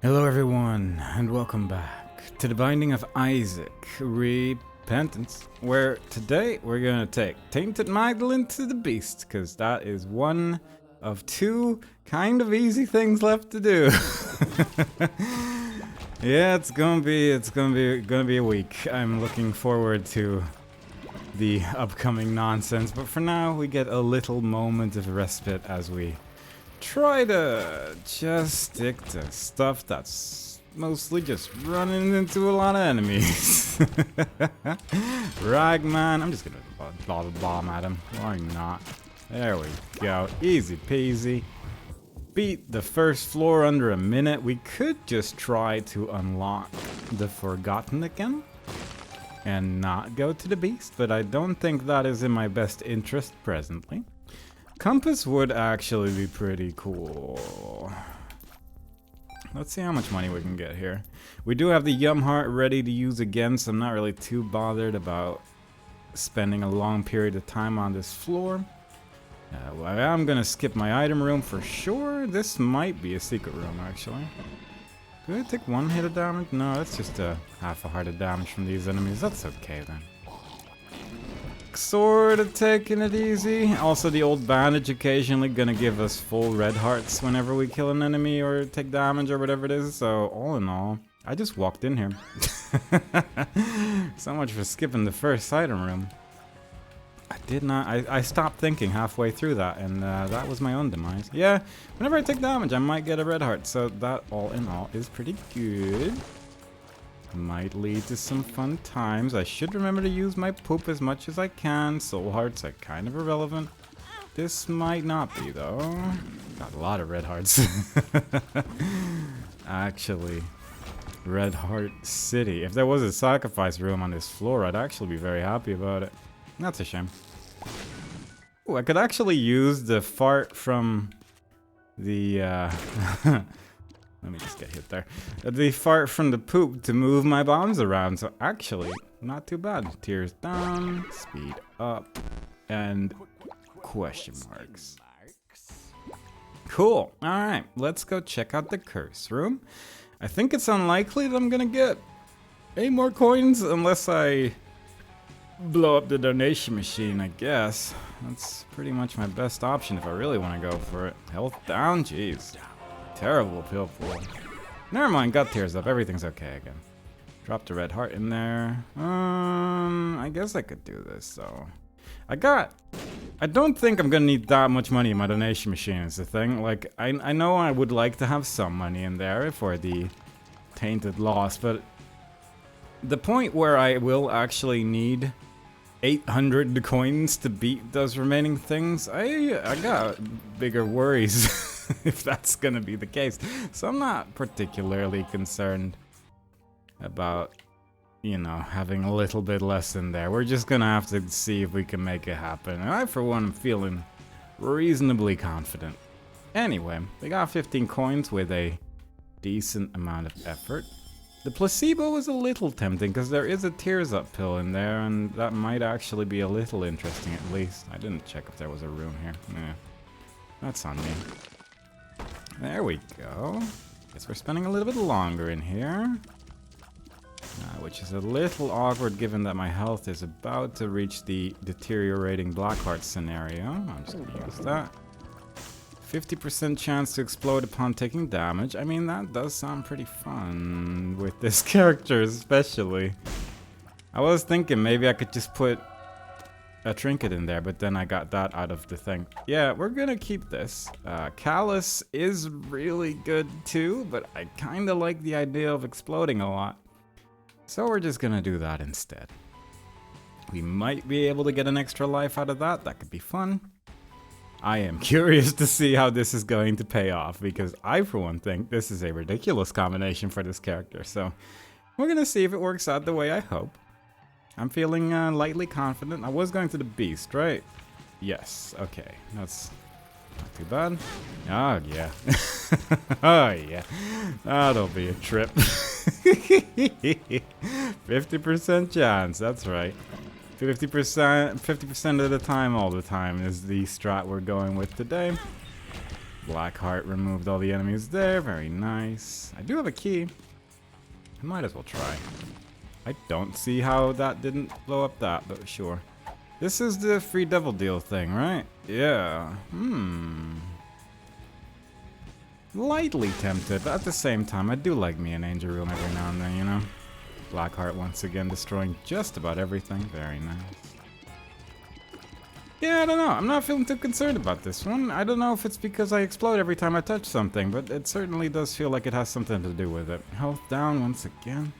Hello everyone, and welcome back to the Binding of Isaac Repentance, where today we're gonna take Tainted Magdalene to the Beast, because that is one of two kind of easy things left to do. Yeah, it's gonna be a week. I'm looking forward to the upcoming nonsense, but for now we get a little moment of respite as we try to just stick to stuff that's mostly just running into a lot of enemies. Ragman, I'm just gonna blah bomb at him. Why not? There we go. Easy peasy. Beat the first floor under a minute. We could just try to unlock the Forgotten again and not go to the Beast, but I don't think that is in my best interest presently. Compass would actually be pretty cool. Let's see how much money we can get here. We do have the Yum Heart ready to use again, so I'm not really too bothered about spending a long period of time on this floor. Well, I'm gonna skip my item room for sure. This might be a secret room, actually. Did I take one hit of damage? No, that's just a half a heart of damage from these enemies. That's okay then. Sort of taking it easy. Also, the old bandage occasionally gonna give us full red hearts whenever we kill an enemy or take damage or whatever it is. So all in all, I just walked in here. So much for skipping the first item room. I stopped thinking halfway through that, and that was my own demise. Yeah, whenever I take damage, I might get a red heart. So that all in all is pretty good. Might lead to some fun times. I should remember to use my poop as much as I can. Soul hearts are kind of irrelevant. This might not be, though. Got a lot of red hearts. Actually, Red Heart City. If there was a sacrifice room on this floor, I'd actually be very happy about it. That's a shame. Ooh, I could actually use the fart from the... Let me just get hit there. The fart from the poop to move my bombs around. So actually, not too bad. Tears down, speed up, and question marks. Cool. Alright, let's go check out the curse room. I think it's unlikely that I'm gonna get 8 more coins unless I blow up the donation machine, I guess. That's pretty much my best option if I really want to go for it. Health down? Jeez. Terrible pill pool. Never mind, got tears up. Everything's okay again. Dropped a red heart in there. I guess I could do this, so. I don't think I'm gonna need that much money in my donation machine is the thing. Like, I know I would like to have some money in there for the Tainted loss, but the point where I will actually need 800 coins to beat those remaining things, I got bigger worries. If that's gonna be the case. So I'm not particularly concerned about, you know, having a little bit less in there. We're just gonna have to see if we can make it happen. And I, for one, am feeling reasonably confident. Anyway, we got 15 coins with a decent amount of effort. The placebo is a little tempting because there is a tears up pill in there, and that might actually be a little interesting at least. I didn't check if there was a room here. Yeah, that's on me. There we go. Guess we're spending a little bit longer in here. Which is a little awkward given that my health is about to reach the deteriorating Blackheart scenario. I'm just gonna use that. 50% chance to explode upon taking damage. I mean, that does sound pretty fun with this character especially. I was thinking maybe I could just put a trinket in there, but then I got that out of the thing. Yeah, we're gonna keep this. Callus is really good too, but I kinda like the idea of exploding a lot. So we're just gonna do that instead. We might be able to get an extra life out of that. That could be fun. I am curious to see how this is going to pay off, because I, for one, think this is a ridiculous combination for this character. So we're gonna see if it works out the way I hope. I'm feeling lightly confident. I was going to the Beast, right? Yes, okay. That's not too bad. Oh, yeah. Oh, yeah. That'll be a trip. 50% chance, that's right. 50% of the time, all the time is the strat we're going with today. Black heart removed all the enemies there. Very nice. I do have a key. I might as well try. I don't see how that didn't blow up that, but sure. This is the free devil deal thing, right? Yeah. Lightly tempted, but at the same time, I do like me an angel room every now and then, you know? Blackheart once again destroying just about everything. Very nice. Yeah, I don't know. I'm not feeling too concerned about this one. I don't know if it's because I explode every time I touch something, but it certainly does feel like it has something to do with it. Health down once again.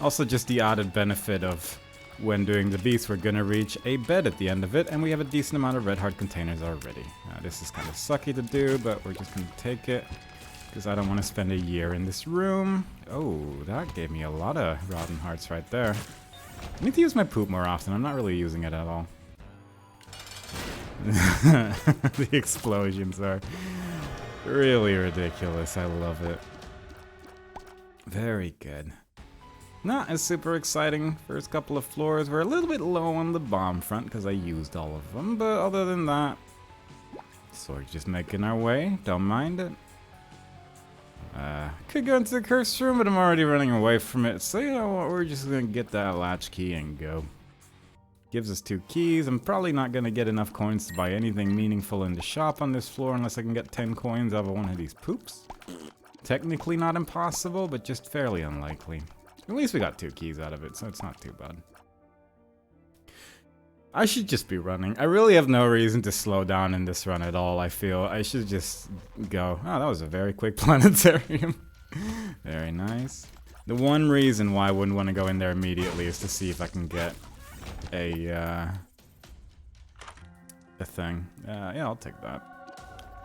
Also just the added benefit of when doing the beast, we're gonna reach a bed at the end of it, and we have a decent amount of red heart containers already. This is kind of sucky to do, but we're just gonna take it, because I don't want to spend a year in this room. Oh, that gave me a lot of rotten hearts right there. I need to use my poop more often. I'm not really using it at all. The explosions are really ridiculous. I love it. Very good. Not as super exciting. First couple of floors. We're a little bit low on the bomb front because I used all of them. But other than that, sort of just making our way. Don't mind it. Could go into the curse room, but I'm already running away from it. So you know what? We're just going to get that latch key and go. Gives us 2 keys. I'm probably not going to get enough coins to buy anything meaningful in the shop on this floor unless I can get 10 coins out of one of these poops. Technically not impossible, but just fairly unlikely. At least we got 2 keys out of it, so it's not too bad. I should just be running. I really have no reason to slow down in this run at all, I feel. I should just go. Oh, that was a very quick planetarium. Very nice. The one reason why I wouldn't want to go in there immediately is to see if I can get a thing. Yeah, I'll take that.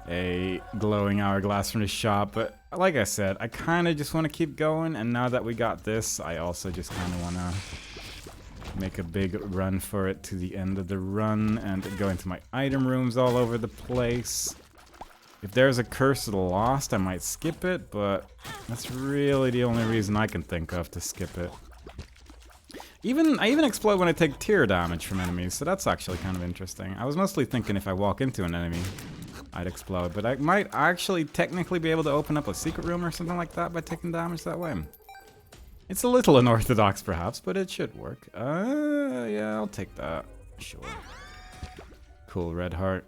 A glowing hourglass from the shop, but like I said, I kind of just want to keep going, and now that we got this, I also just kind of want to make a big run for it to the end of the run and go into my item rooms all over the place. If there's a Curse of the Lost, I might skip it, but that's really the only reason I can think of to skip it. I even explode when I take tear damage from enemies, so that's actually kind of interesting. I was mostly thinking if I walk into an enemy, I'd explode, but I might actually technically be able to open up a secret room or something like that by taking damage that way. It's a little unorthodox perhaps, but it should work. Yeah, I'll take that. Sure. Cool, red heart.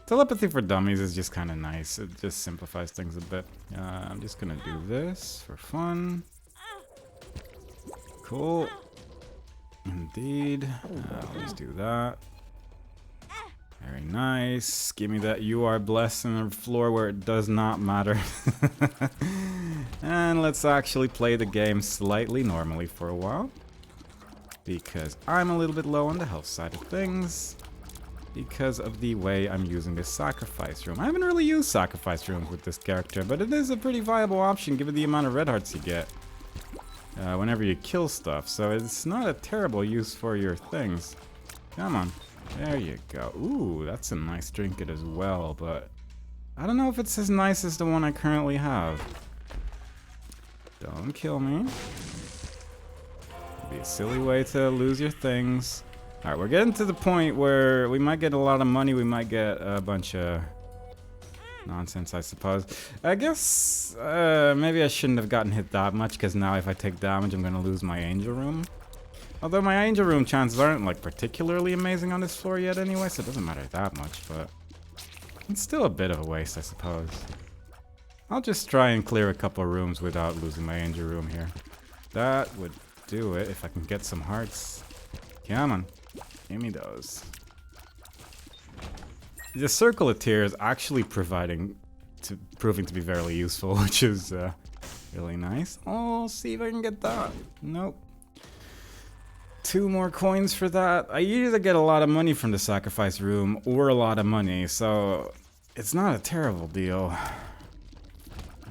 Telepathy for dummies is just kind of nice. It just simplifies things a bit. I'm just gonna do this for fun. Cool. Indeed. I'll just do that. Very nice. Give me that you are blessed on the floor where it does not matter. And let's actually play the game slightly normally for a while. Because I'm a little bit low on the health side of things. Because of the way I'm using this sacrifice room. I haven't really used sacrifice rooms with this character, but it is a pretty viable option given the amount of red hearts you get whenever you kill stuff. So it's not a terrible use for your things. Come on. There you go. Ooh, that's a nice trinket as well, but I don't know if it's as nice as the one I currently have. Don't kill me. It'd be a silly way to lose your things. Alright, we're getting to the point where we might get a lot of money, we might get a bunch of nonsense, I suppose. I guess maybe I shouldn't have gotten hit that much, because now if I take damage, I'm going to lose my angel room. Although my angel room chances aren't like particularly amazing on this floor yet anyway, so it doesn't matter that much, but it's still a bit of a waste, I suppose. I'll just try and clear a couple rooms without losing my angel room here. That would do it if I can get some hearts. Come on, give me those. The Circle of Tears actually proving to be very useful, which is really nice. Oh, see if I can get that. Nope. 2 more coins for that. I either get a lot of money from the sacrifice room or a lot of money, so it's not a terrible deal.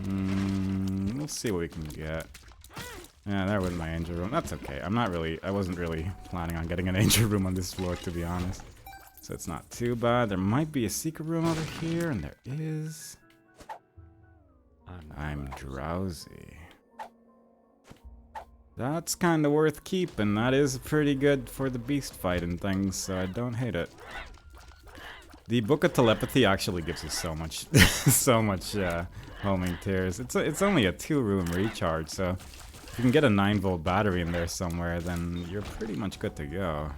We'll see what we can get. Yeah, there went my angel room. That's okay. I wasn't really planning on getting an angel room on this floor, to be honest. So it's not too bad. There might be a secret room over here, and there is. I'm drowsy. That's kind of worth keeping. That is pretty good for the beast fight and things, so I don't hate it. The Book of Telepathy actually gives you so much, so much homing tears. It's only a 2-room recharge, so if you can get a 9-volt battery in there somewhere, then you're pretty much good to go.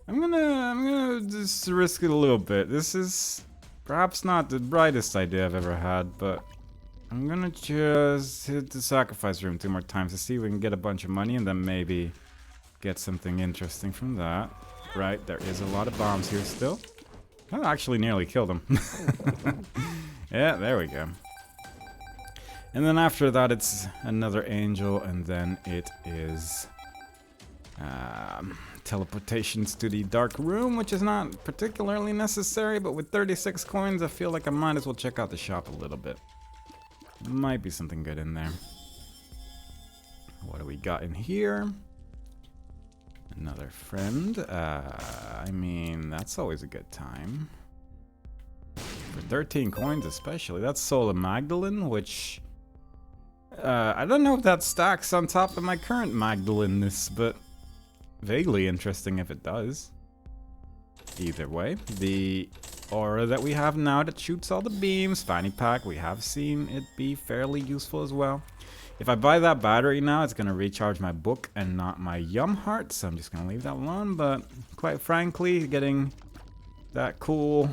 I'm gonna just risk it a little bit. This is perhaps not the brightest idea I've ever had, but I'm gonna just hit the sacrifice room 2 more times to see if we can get a bunch of money and then maybe get something interesting from that. Right, there is a lot of bombs here still. I actually nearly killed him. Yeah, there we go. And then after that it's another angel, and then it is teleportations to the dark room, which is not particularly necessary, but with 36 coins I feel like I might as well check out the shop a little bit. Might be something good in there. What do we got in here? Another friend. I mean, that's always a good time. For 13 coins especially. That's Soul of Magdalene, which... I don't know if that stacks on top of my current Magdalene-ness, but... vaguely interesting if it does. Either way, the aura that we have now that shoots all the beams, fanny pack, we have seen it be fairly useful as well. If I buy that battery now, it's going to recharge my book and not my Yum Heart, so I'm just going to leave that alone. But quite frankly, getting that cool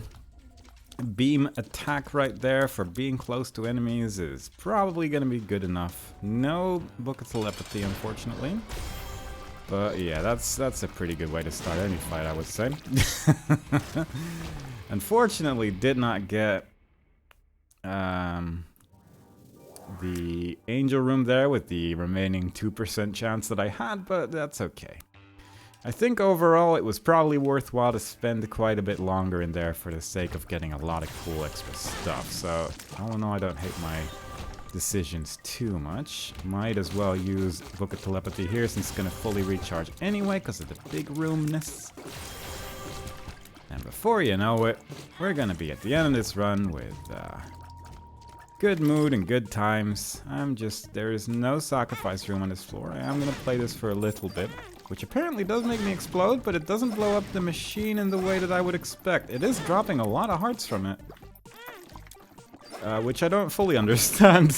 beam attack right there for being close to enemies is probably going to be good enough. No Book of Telepathy, unfortunately. But yeah, that's a pretty good way to start any fight, I would say. Unfortunately, did not get... the angel room there with the remaining 2% chance that I had, but that's okay. I think overall it was probably worthwhile to spend quite a bit longer in there for the sake of getting a lot of cool extra stuff. So, all in all, I don't hate my decisions too much. Might as well use Book of Telepathy here since it's going to fully recharge anyway because of the big roomness. And before you know it, we're going to be at the end of this run with... good mood and good times. There is no sacrifice room on this floor. I am going to play this for a little bit, which apparently does make me explode, but it doesn't blow up the machine in the way that I would expect. It is dropping a lot of hearts from it, which I don't fully understand.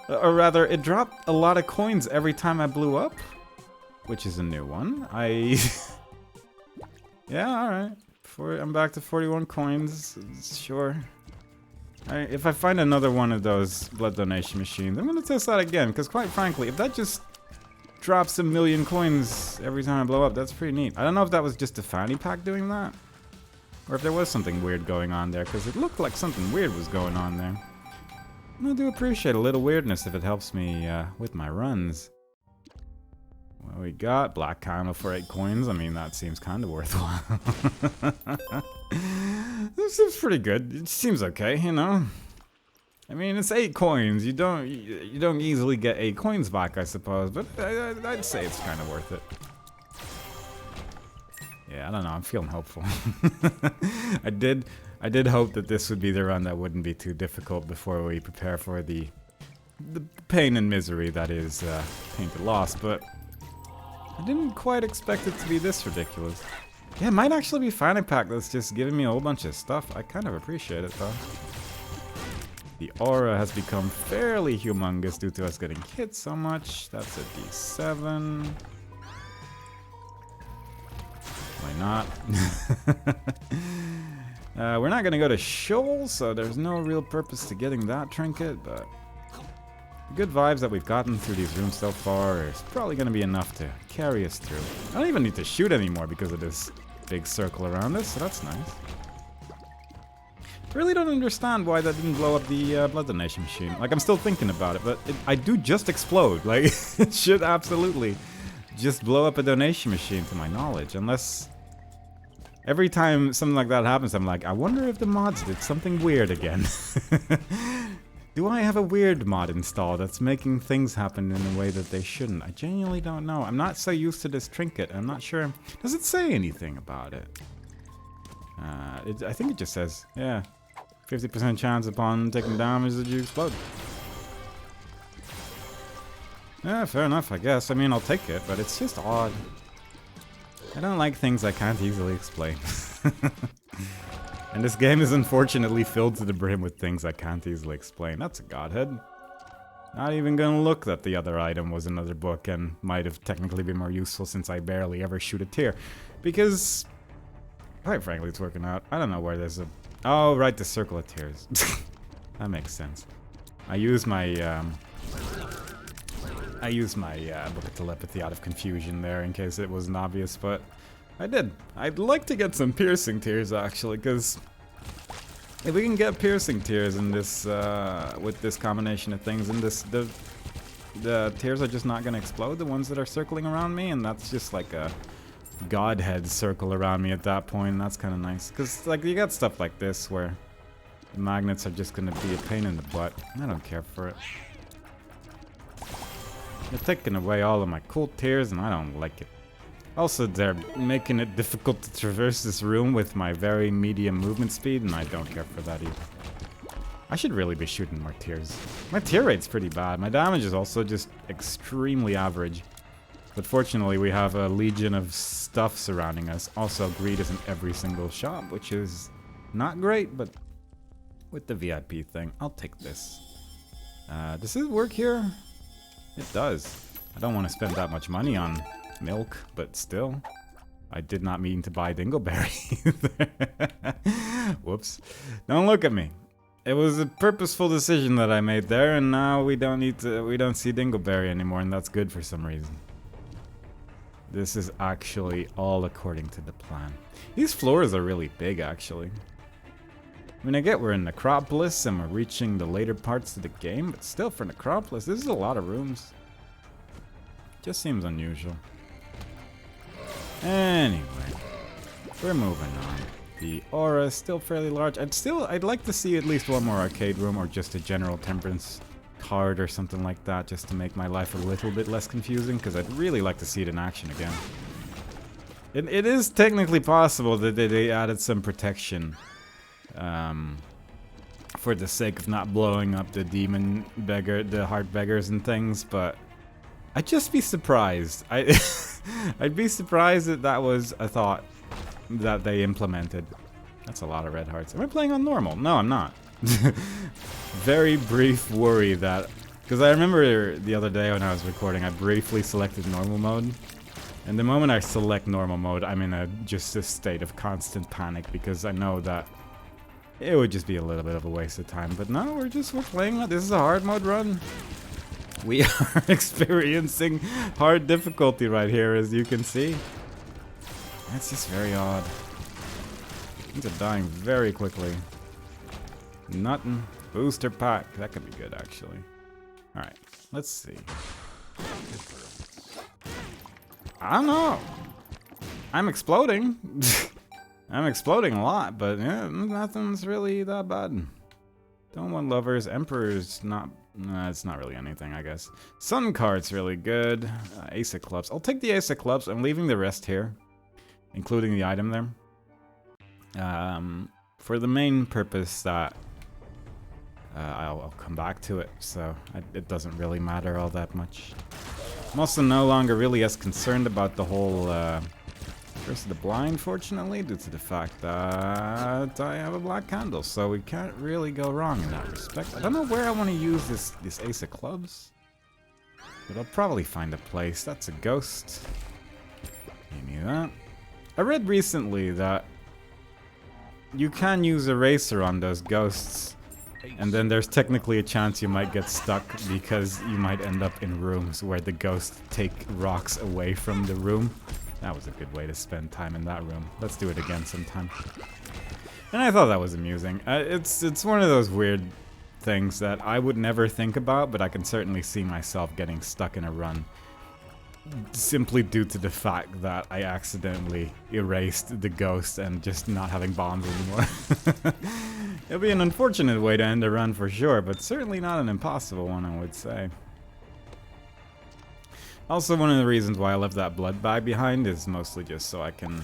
Or rather, it dropped a lot of coins every time I blew up, which is a new one. Yeah, alright. I'm back to 41 coins, sure. If I find another one of those blood donation machines, I'm gonna test that again, because quite frankly, if that just drops a million coins every time I blow up, that's pretty neat. I don't know if that was just a fanny pack doing that, or if there was something weird going on there, because it looked like something weird was going on there. And I do appreciate a little weirdness if it helps me with my runs. What we got? Black camo for 8 coins. I mean, that seems kind of worthwhile. This seems pretty good. It seems okay, you know. I mean, it's 8 coins. You don't easily get 8 coins back, I suppose. But I'd say it's kind of worth it. Yeah, I don't know. I'm feeling hopeful. I did hope that this would be the run that wouldn't be too difficult before we prepare for the pain and misery that is Tainted Lost, but I didn't quite expect it to be this ridiculous. Yeah, it might actually be Fanny Pack that's just giving me a whole bunch of stuff. I kind of appreciate it, though. The aura has become fairly humongous due to us getting hit so much. That's a D7. Why not? We're not going to go to Shoal, so there's no real purpose to getting that trinket, but the good vibes that we've gotten through these rooms so far is probably going to be enough to carry us through. I don't even need to shoot anymore because of this big circle around us, so that's nice. I really don't understand why that didn't blow up the blood donation machine. Like, I'm still thinking about it, but I do just explode. Like, it should absolutely just blow up a donation machine to my knowledge, unless every time something like that happens, I'm like, I wonder if the mods did something weird again. Do I have a weird mod installed that's making things happen in a way that they shouldn't? I genuinely don't know. I'm not so used to this trinket. I'm not sure. Does it say anything about it? I think it just says, yeah, 50% chance upon taking damage that you explode. Yeah, fair enough, I guess. I mean, I'll take it, but it's just odd. I don't like things I can't easily explain. And this game is unfortunately filled to the brim with things I can't easily explain. That's a godhead. Not even gonna look that the other item was another book and might have technically been more useful since I barely ever shoot a tear. Because, quite frankly, it's working out. I don't know where there's a... Oh, right, the circle of tears. That makes sense. I use my book of telepathy out of confusion there in case it wasn't obvious, but I did. I'd like to get some piercing tears actually, because if we can get piercing tears in this with this combination of things, and the tears are just not gonna explode, the ones that are circling around me, and that's just like a godhead circle around me at that point. And that's kind of nice, because like you got stuff like this where the magnets are just gonna be a pain in the butt. I don't care for it. They're taking away all of my cool tears, and I don't like it. Also, they're making it difficult to traverse this room with my very medium movement speed, and I don't care for that either. I should really be shooting more tears. My tear rate's pretty bad. My damage is also just extremely average. But fortunately, we have a legion of stuff surrounding us. Also, greed is in every single shop, which is not great, but with the VIP thing, I'll take this. Does it work here? It does. I don't want to spend that much money on milk, but still. I did not mean to buy Dingleberry. Whoops. Don't look at me. It was a purposeful decision that I made there, and now we don't see Dingleberry anymore, and that's good for some reason. This is actually all according to the plan. These floors are really big, actually. I mean, I get we're in Necropolis and we're reaching the later parts of the game, but still, for Necropolis, this is a lot of rooms. Just seems unusual. Anyway, we're moving on. The aura is still fairly large. I'd like to see at least one more arcade room or just a general temperance card or something like that, just to make my life a little bit less confusing, because I'd really like to see it in action again. It is technically possible that they added some protection for the sake of not blowing up the demon beggar, the heart beggars and things, but I'd just be surprised. I'd be surprised that that was a thought that they implemented. That's a lot of red hearts. Am I playing on normal? No, I'm not. Very brief worry that, because I remember the other day when I was recording, I briefly selected normal mode. And the moment I select normal mode, I'm in just a state of constant panic, because I know that it would just be a little bit of a waste of time. But no, we're playing. This is a hard mode run. We are experiencing hard difficulty right here, as you can see. That's just very odd. Things are dying very quickly. Nothing. Booster pack. That could be good, actually. Alright, let's see. I don't know. I'm exploding. I'm exploding a lot, but yeah, nothing's really that bad. Don't want lovers. Emperor's not... it's not really anything, I guess. Sun card's really good. Ace of clubs. I'll take the ace of clubs. I'm leaving the rest here, including the item there. For the main purpose that I'll come back to it, so it doesn't really matter all that much. I'm also no longer really as concerned about the whole Curse of the Blind, fortunately, due to the fact that I have a black candle, so we can't really go wrong in that respect. I don't know where I want to use this ace of clubs, but I'll probably find a place. That's a ghost. Give me that. I read recently that you can use eraser on those ghosts, and then there's technically a chance you might get stuck because you might end up in rooms where the ghosts take rocks away from the room. That was a good way to spend time in that room. Let's do it again sometime. And I thought that was amusing. It's one of those weird things that I would never think about, but I can certainly see myself getting stuck in a run. Simply due to the fact that I accidentally erased the ghost and just not having bombs anymore. It'll be an unfortunate way to end a run for sure, but certainly not an impossible one, I would say. Also, one of the reasons why I left that blood bag behind is mostly just so I can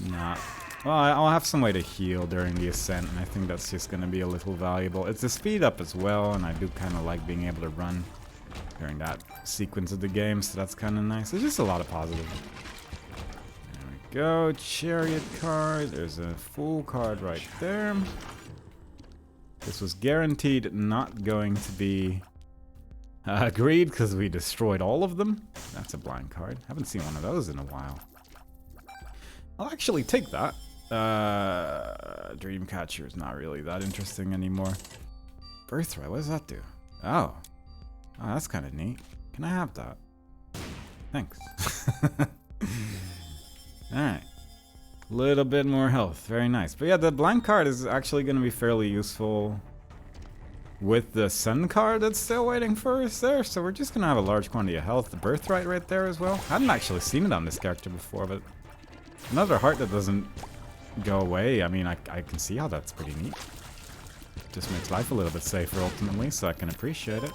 not... Well, I'll have some way to heal during the ascent, and I think that's just going to be a little valuable. It's a speed up as well, and I do kind of like being able to run during that sequence of the game, so that's kind of nice. There's just a lot of positive. There we go. Chariot card. There's a full card right there. This was guaranteed not going to be agreed because we destroyed all of them. That's a blind card. Haven't seen one of those in a while. I'll actually take that. Dreamcatcher is not really that interesting anymore. Birthright, what does that do? Oh. Oh, that's kind of neat. Can I have that? Thanks. Alright. Little bit more health. Very nice. But yeah, the blind card is actually going to be fairly useful with the sun card that's still waiting for us there. So we're just going to have a large quantity of health. The birthright right there as well. I hadn't actually seen it on this character before, but another heart that doesn't go away. I mean, I can see how that's pretty neat. Just makes life a little bit safer ultimately, so I can appreciate it.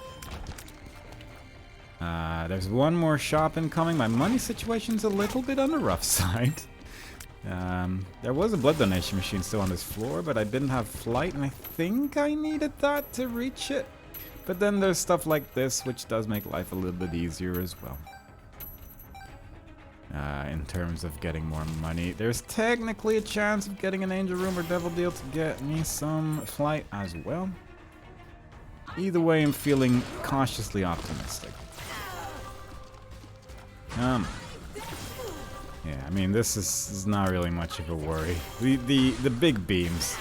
There's one more shop incoming. My money situation's a little bit on the rough side. There was a blood donation machine still on this floor, but I didn't have flight, and I think I needed that to reach it. But then there's stuff like this, which does make life a little bit easier as well. In terms of getting more money. There's technically a chance of getting an angel room or devil deal to get me some flight as well. Either way, I'm feeling cautiously optimistic. Yeah, I mean, this is not really much of a worry. The big beams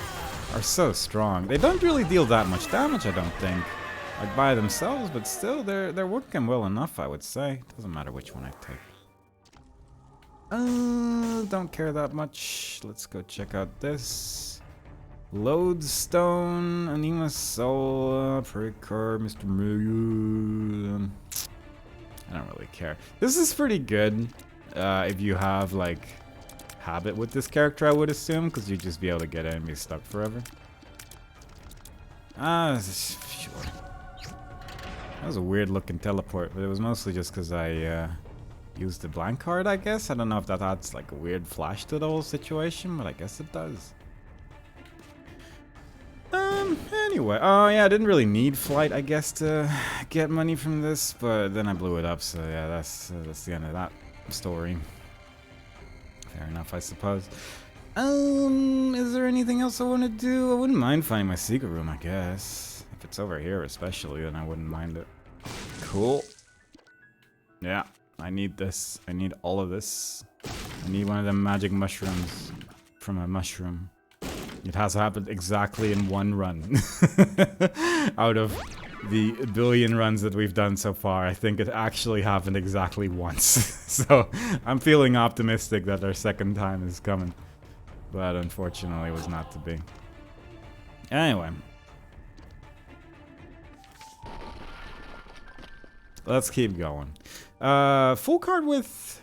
are so strong. They don't really deal that much damage, I don't think, like by themselves, but still, they're working well enough, I would say. Doesn't matter which one I take. Don't care that much. Let's go check out this. Lodestone, Anima Soul, Precur, Mr. Million. I don't really care. This is pretty good if you have, like, habit with this character, I would assume, because you'd just be able to get enemies stuck forever. Sure. That was a weird looking teleport, but it was mostly just because I used the blank card, I guess. I don't know if that adds, like, a weird flash to the whole situation, but I guess it does. Anyway, oh yeah, I didn't really need flight, I guess, to get money from this, but then I blew it up, so yeah, that's the end of that story. Fair enough, I suppose. Is there anything else I want to do? I wouldn't mind finding my secret room, I guess. If it's over here especially, then I wouldn't mind it. Cool. Yeah, I need this. I need all of this. I need one of them magic mushrooms from a mushroom. It has happened exactly in one run. Out of the billion runs that we've done so far, I think it actually happened exactly once. So I'm feeling optimistic that our second time is coming. But unfortunately it was not to be. Anyway. Let's keep going. Full card with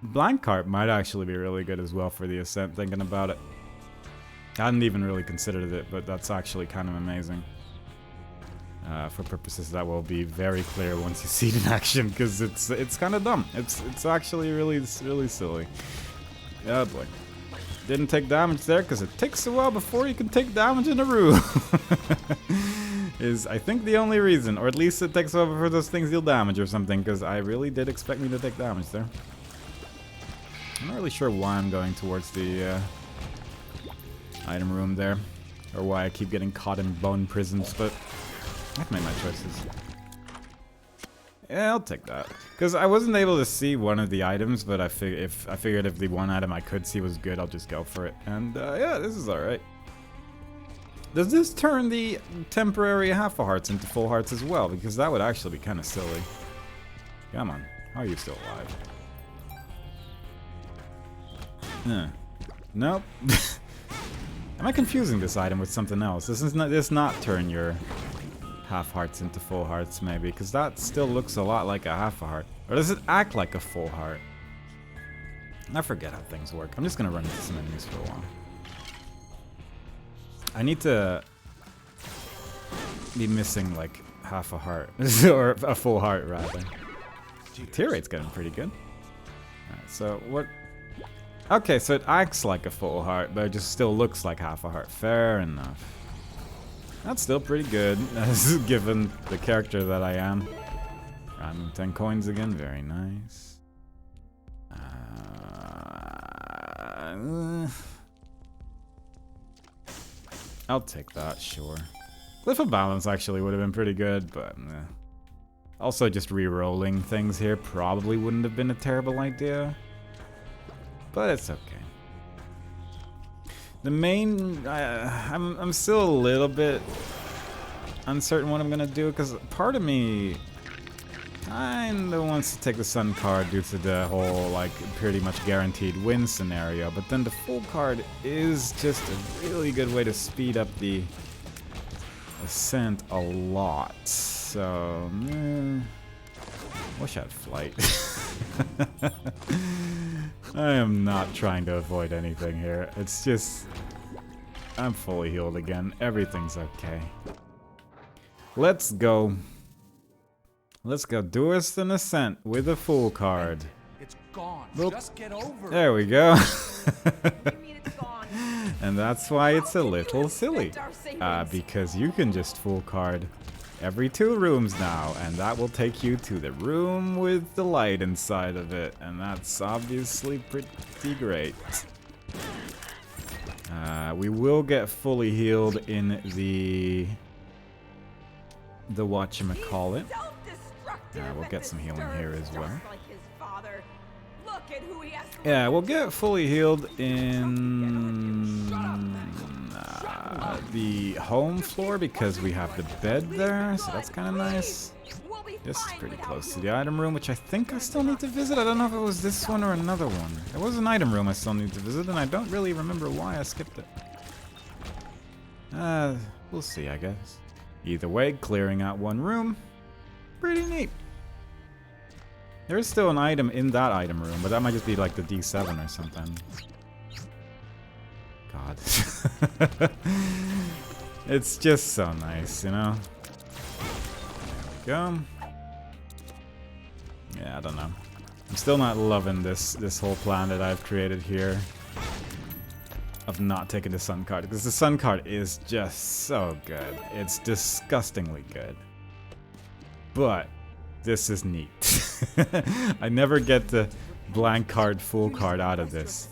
blank card might actually be really good as well for the Ascent, thinking about it. I hadn't even really considered it, but that's actually kind of amazing. For purposes that will be very clear once you see it in action, because it's kind of dumb. It's actually really silly. Oh boy. Didn't take damage there because it takes a while before you can take damage in a room. Is I think the only reason, or at least it takes a while before those things deal damage or something, because I really did expect me to take damage there. I'm not really sure why I'm going towards the item room there, or why I keep getting caught in bone prisons, but I've made my choices. Yeah, I'll take that. Because I wasn't able to see one of the items, but I figured if the one item I could see was good, I'll just go for it. And yeah, this is alright. Does this turn the temporary half-a-hearts into full hearts as well? Because that would actually be kind of silly. Come on, how are you still alive? Nope. Am I confusing this item with something else? Does this not turn your half hearts into full hearts, maybe? Because that still looks a lot like a half a heart. Or does it act like a full heart? I forget how things work. I'm just gonna run into some enemies for a while. I need to be missing like half a heart. Or a full heart, rather. Tear rate's getting pretty good. Alright, so what... Okay, so it acts like a full heart, but it just still looks like half a heart. Fair enough. That's still pretty good, given the character that I am. Random 10 coins again, very nice. I'll take that, sure. Cliff of Balance actually would have been pretty good, but also just re-rolling things here probably wouldn't have been a terrible idea. But it's okay. The main, I'm still a little bit uncertain what I'm gonna do, because part of me kinda wants to take the Sun card due to the whole, like, pretty much guaranteed win scenario, but then the Full card is just a really good way to speed up the ascent a lot. So, wish I had Flight. I am not trying to avoid anything here. It's just, I'm fully healed again. Everything's okay. Let's go. Let's go. Duelist and Ascent with a Full card. It's gone. Boop. Just get over it. There we go. And that's why it's a little silly. Because you can just Full card every 2 rooms now, and that will take you to the room with the light inside of it, and that's obviously pretty great. We will get fully healed in the whatchamacallit. We'll get some healing here as well. Yeah, we'll get fully healed in the home floor because we have the bed there, so that's kind of nice. This is pretty close to the item room, which I think I still need to visit. I don't know if it was this one or another one. There was an item room I still need to visit, and I don't really remember why I skipped it. We'll see, I guess. Either way, clearing out 1 room, pretty neat. There is still an item in that item room, but that might just be like the D7 or something. God. It's just so nice, you know? There we go. Yeah, I don't know. I'm still not loving this whole plan that I've created here of not taking the Sun card, because the Sun card is just so good. It's disgustingly good. But this is neat. I never get the blank card, Full card out of this.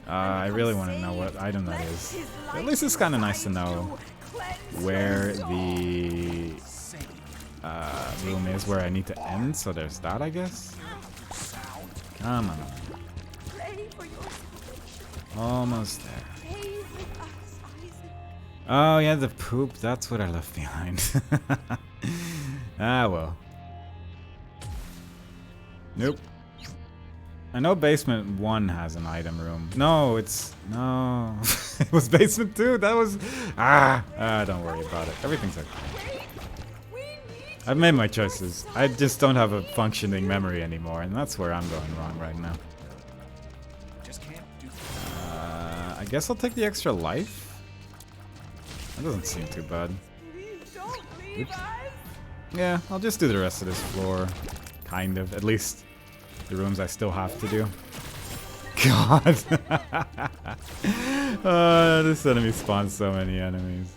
I really want to know what item that is. But at least it's kind of nice to know where the room is where I need to end, so there's that, I guess. Come on. Almost there. Oh yeah, the poop, that's what I left behind. Ah well. Nope. I know basement 1 has an item room. No, no. It was basement 2. That was don't worry about it. Everything's okay. I've made my choices. I just don't have a functioning memory anymore, and that's where I'm going wrong right now. I guess I'll take the extra life. That doesn't seem too bad. Oops. Yeah, I'll just do the rest of this floor. Kind of. At least the rooms I still have to do. God. This enemy spawned so many enemies.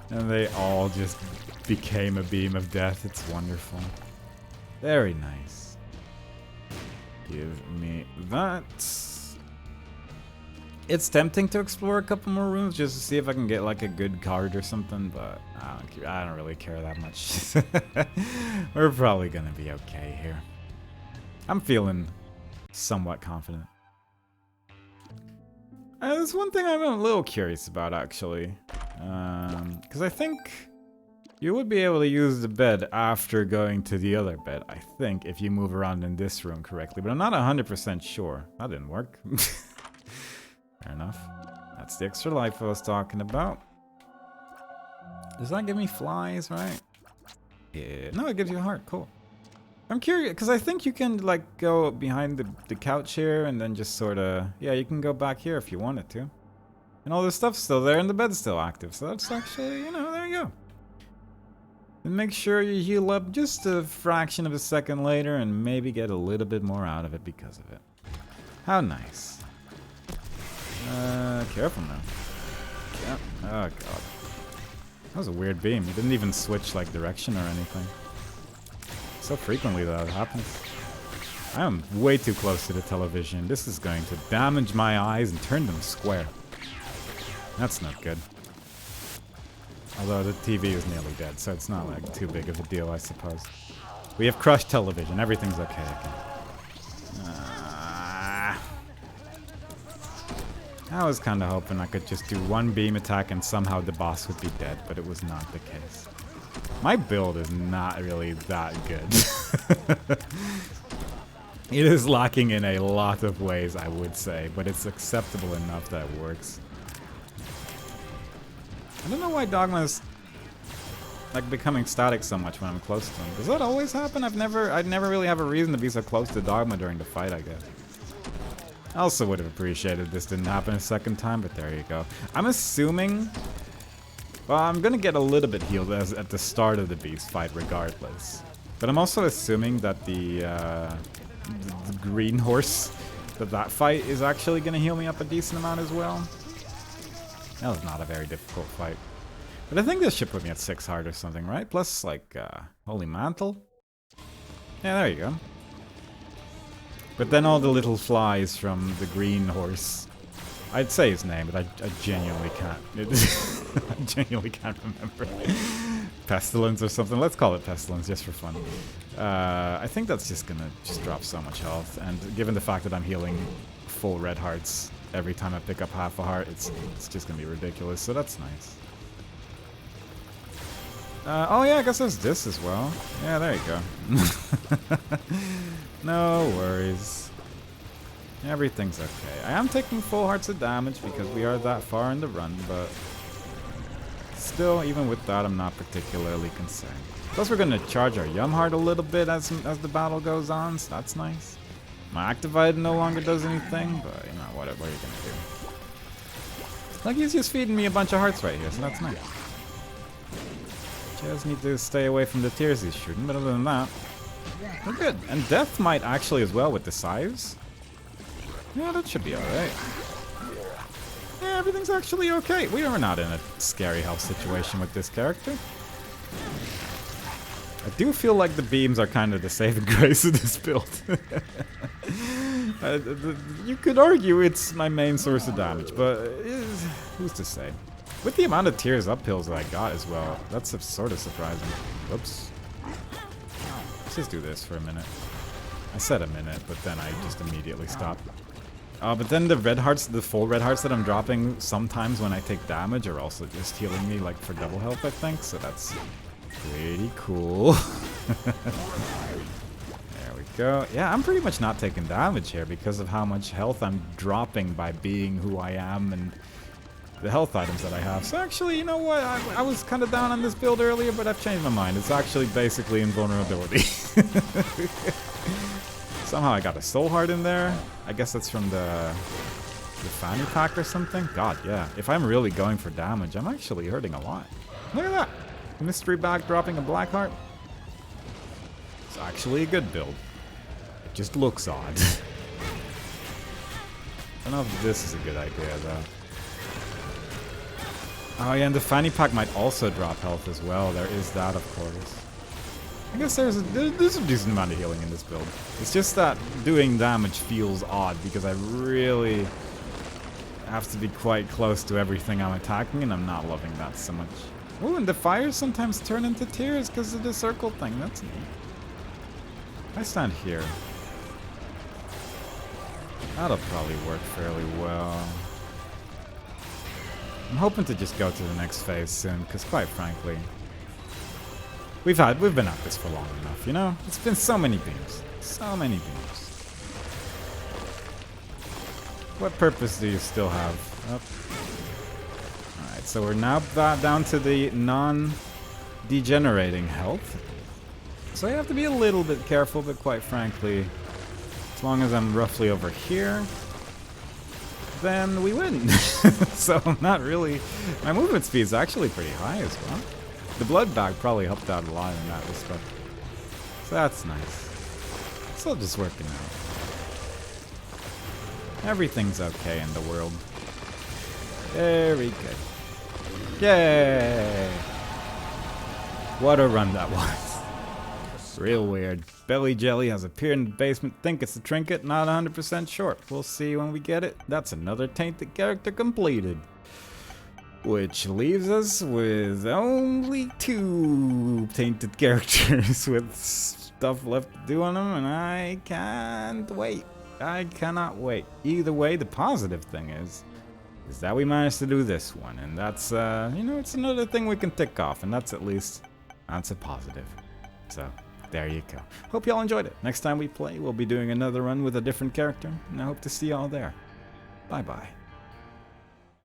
And they all just became a beam of death. It's wonderful. Very nice. Give me that. It's tempting to explore a couple more rooms just to see if I can get like a good card or something, but I don't really care that much. We're probably gonna be okay here. I'm feeling somewhat confident. There's one thing I'm a little curious about, actually. Because I think you would be able to use the bed after going to the other bed, I think, if you move around in this room correctly. But I'm not 100% sure. That didn't work. Fair enough. That's the extra life I was talking about. Does that give me flies, right? Yeah. No, it gives you a heart. Cool. I'm curious, because I think you can, like, go behind the couch here and then just sort of... Yeah, you can go back here if you wanted to. And all this stuff's still there and the bed's still active. So that's actually, you know, there you go. And make sure you heal up just a fraction of a second later and maybe get a little bit more out of it because of it. How nice. Careful now. Yeah. Oh, God. That was a weird beam. It didn't even switch, like, direction or anything. So frequently that happens. I am way too close to the television. This is going to damage my eyes and turn them square. That's not good. Although the TV is nearly dead, so it's not like too big of a deal, I suppose. We have crushed television. Everything's okay again. I was kind of hoping I could just do one beam attack and somehow the boss would be dead, but it was not the case. My build is not really that good. It is lacking in a lot of ways, I would say, but it's acceptable enough that it works. I don't know why Dogma's like becoming static so much when I'm close to him. Does that always happen? I'd never really have a reason to be so close to Dogma during the fight, I guess. I also would have appreciated this didn't happen a second time, but there you go. I'm assuming... Well, I'm gonna get a little bit healed at the start of the beast fight regardless. But I'm also assuming that the green horse, that fight is actually gonna heal me up a decent amount as well. That was not a very difficult fight. But I think this should put me at 6 heart or something, right? Plus, like, Holy Mantle? Yeah, there you go. But then all the little flies from the green horse. I'd say his name, but I genuinely can't. I genuinely can't remember. Pestilence or something. Let's call it Pestilence just for fun. I think that's just gonna drop so much health. And given the fact that I'm healing full red hearts every time I pick up half a heart, it's just gonna be ridiculous. So that's nice. Oh yeah, I guess there's this as well. Yeah, there you go. No worries. Everything's okay. I am taking full hearts of damage because we are that far in the run, but still, even with that, I'm not particularly concerned. Plus, we're gonna charge our Yum Heart a little bit as the battle goes on, so that's nice. My Activated no longer does anything, but you know, what are you gonna do? Like, he's just feeding me a bunch of hearts right here, so that's nice. Just need to stay away from the tears he's shooting, but other than that, we're good. And death might actually as well with the scythes. Yeah, that should be alright. Yeah, everything's actually okay. We are not in a scary health situation with this character. I do feel like the beams are kind of the saving grace of this build. You could argue it's my main source of damage, but who's to say? With the amount of tears uphills that I got as well, that's sort of surprising. Whoops. Let's just do this for a minute. I said a minute, but then I just immediately stopped. But then the red hearts, the full red hearts that I'm dropping sometimes when I take damage are also just healing me like for double health, I think. So that's pretty cool. There we go. Yeah, I'm pretty much not taking damage here because of how much health I'm dropping by being who I am and the health items that I have. So actually, you know what? I was kind of down on this build earlier, but I've changed my mind. It's actually basically invulnerability. Somehow I got a soul heart in there. I guess that's from the fanny pack or something. God, yeah. If I'm really going for damage, I'm actually hurting a lot. Look at that. Mystery bag dropping a black heart. It's actually a good build. It just looks odd. I don't know if this is a good idea, though. Oh yeah, and the fanny pack might also drop health as well. There is that, of course. I guess there's a decent amount of healing in this build. It's just that doing damage feels odd because I really have to be quite close to everything I'm attacking, and I'm not loving that so much. Oh, and the fires sometimes turn into tears because of the circle thing. That's neat. I stand here. That'll probably work fairly well. I'm hoping to just go to the next phase soon, because quite frankly, we've been at this for long enough, you know? It's been so many beams. So many beams. What purpose do you still have? Oh. Alright, so we're now down to the non-degenerating health. So I have to be a little bit careful, but quite frankly, as long as I'm roughly over here, then we win. So I'm not really... My movement speed is actually pretty high as well. The blood bag probably helped out a lot in that respect. So that's nice. Still just working out. Everything's okay in the world. Very good. Yay! What a run that was. Real weird. Belly Jelly has appeared in the basement. Think it's a trinket, not 100% sure. We'll see when we get it. That's another Tainted character completed. Which leaves us with only 2 Tainted characters with stuff left to do on them, and I can't wait. I cannot wait. Either way, the positive thing is that we managed to do this one, and that's, you know, it's another thing we can tick off, and that's a positive. So, there you go. Hope y'all enjoyed it. Next time we play, we'll be doing another run with a different character, and I hope to see y'all there. Bye-bye.